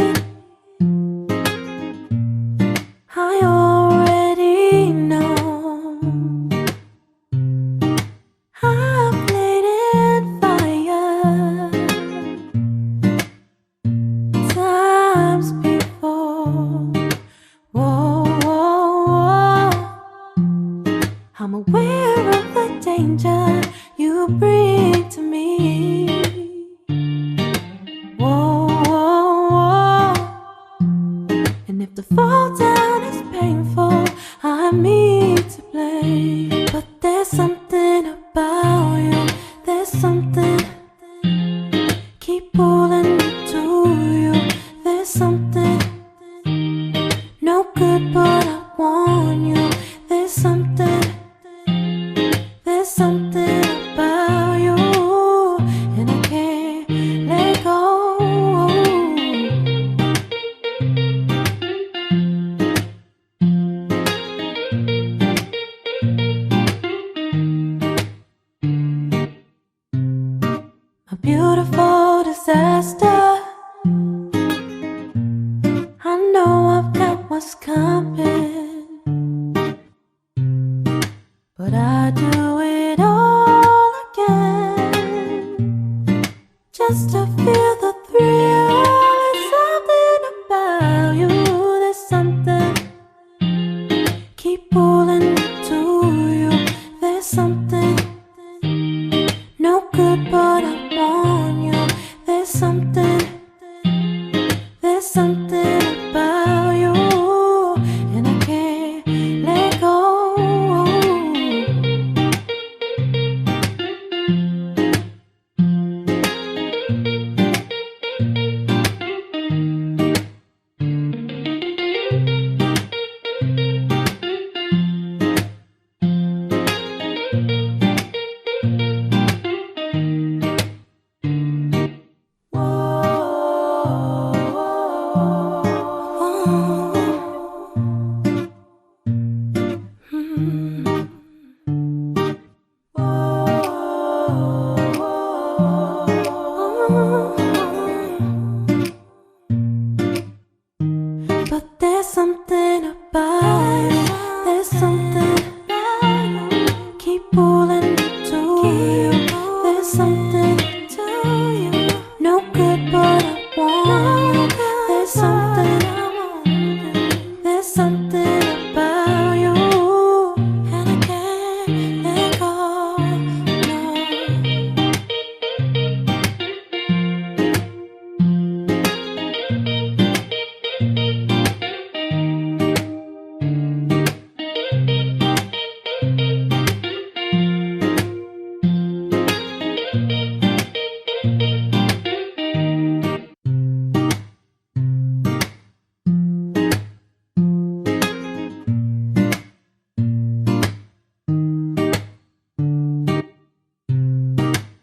it. I already know. I've played in fire times before. Whoa, whoa, whoa. I'm aware of the danger you bring to me. Whoa, whoa, whoa. And if the fall down is painful, I'm me to blame. But there's something about you, there's something keep pulling me to you. There's something no good, but I want you. There's something about you, and I can't let go. A beautiful disaster. I know I've got what's coming, but I do it all again just to feel the thrill. There's something about you, there's something keep pulling me to you. There's something no good, but I want you. There's something about you, and I can't let go. But there's something about you, there's something keep pulling me to you. There's something no good, but I want you. There's something about you, and I can't let go.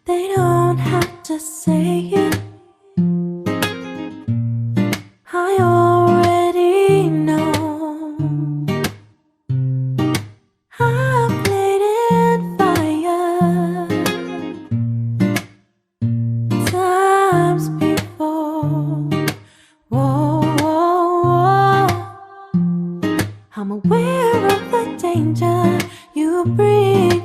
They don't have to say it, I already know. I've played in fire times before. Whoa, whoa, whoa. I'm aware of the danger you bring